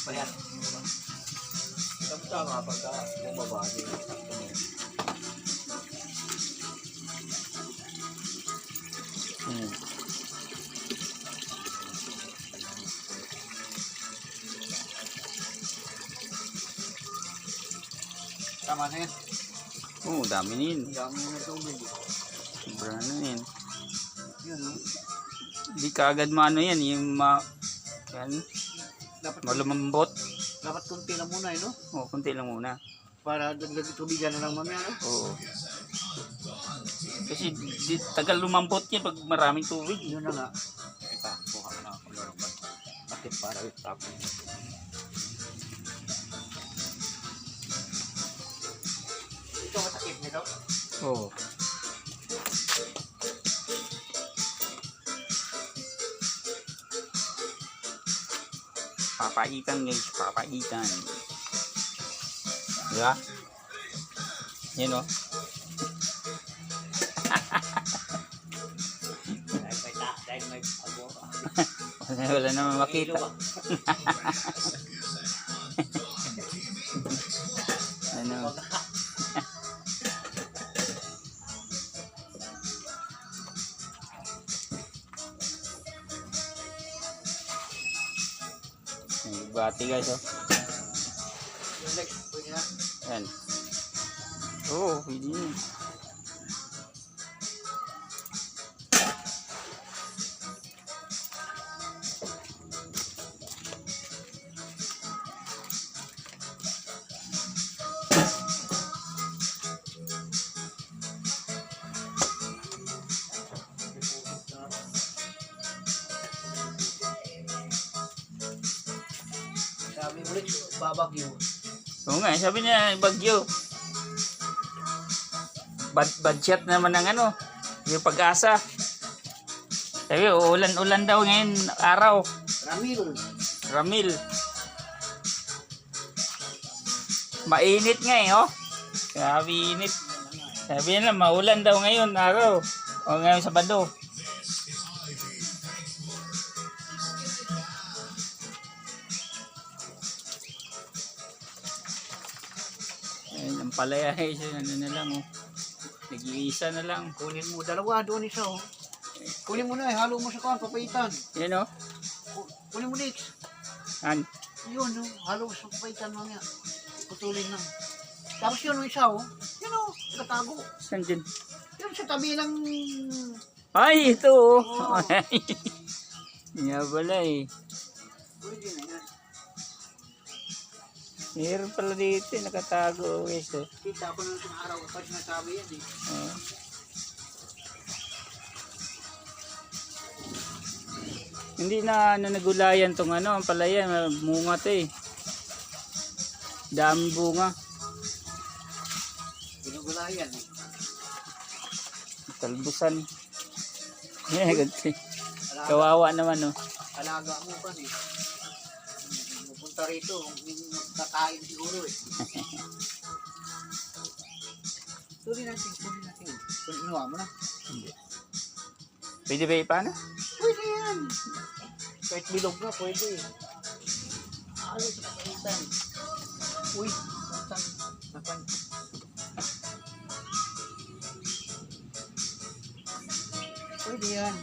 Payat. Tama pagka bumaba din. Tama na yan. Oo, dami na yun. Dami na tubig. Sobra na yun. Yun, no? Hindi ka agad maano yan. Yung yan, Dapat malumambot. dapat kunti lang muna, no? Oo, kunti lang muna. Para dagdag tubigan na lang mamaya, no? Oo. Kasi tagal lumambot yan pag maraming tubig. Yun na nga. Ito, buka na ako lang ba? Bakit para itap? Ito matakip nito? Oo. Papaitan guys, papaitan. Diba? Yan o. Dahil may pagbo. Wala naman makita. Ano? Bati guys oh. Yan. Oh, pwede yun. Sabi ulit, babagyo. Oo nga, sabi niya bagyo. Bad shot naman ng ano, yung Pag-asa. Sabi, ulan daw ngayon araw. Ramil. Mainit nga eh, oh. Sabi init. Sabi nila, maulan daw ngayon araw. O ngayon Sabado. Ayun, ang palaya eh, ano na lang oh. Nag-iisa na lang. Kunin mo, dalawa doon isa, oh. Kunin mo na, halo mo sa kuwan, papaitan. Yan oh. Kunin mo next. An. Yun, oh. Halo sa papaitan mamaya. Putulin lang. Tapos yun, oh, isa, oh. Yun, oh, katago. Saan dyan? Yun, sa tabi lang. Ay, ito oh. Oh. Nga pala eh. Pwede na yan. Meron pala dito, nakatago guys oh. Kita ko nung isang araw pa sinasabi yan, eh. Oh. Hindi na nagulayan tong ano, ang palaya, bunga to eh. Dami bunga. Ginugulayan, eh. Talbusan. Yeah, ganti. Kawawa naman oh. Alaga mo pa, eh. Pupunta rito, kakain siguro, eh. Tuloy natin. Inuwa mo na. Pwede ba ipaano? Pwede yan. Kahit bilog na, pwede. Halo sa kapalitan. Uy, napan. Pwede yan.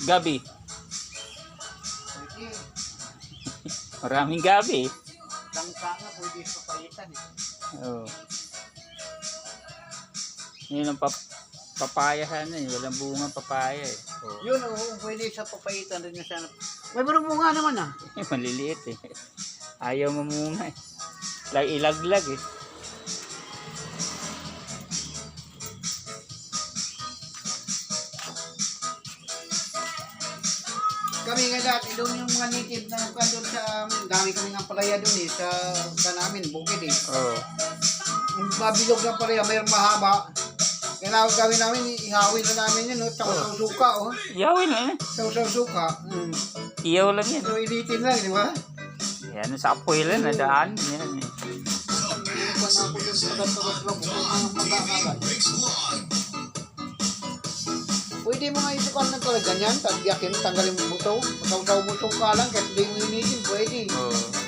Gabi. Pwede. Maraming gabi. Langka nga, pwede sa palitan, eh. Oo. Yun ang papaya sana eh. Walang bunga papaya eh. Oh. Yun, oo, pwede sa papaitan rin yung sana. May marong bunga naman, ah. Maliliit eh. Ayaw mamunga eh. Ilaglag eh. Kami nga dati, doon yung mga native na doon sa dami kami ng palaya doon eh, sa namin, bukid eh. Oo. Yung mabilog na palaya, mayroong mahaba. Kailangan gawin namin, ihawin na namin yun, no? Tsaka suka, oh. Iyawin lang eh. Sa suka. Iyaw lang yan. So, ilitin lang, di ba? Yan, sa apoy lang, nadaan. Yan eh. Pwede mo nga isukan na talaga ganyan, tagyakin, tanggalin mo buto. Masaw-saw buto ka lang, kahit hindi mo initin, pwede. Oo.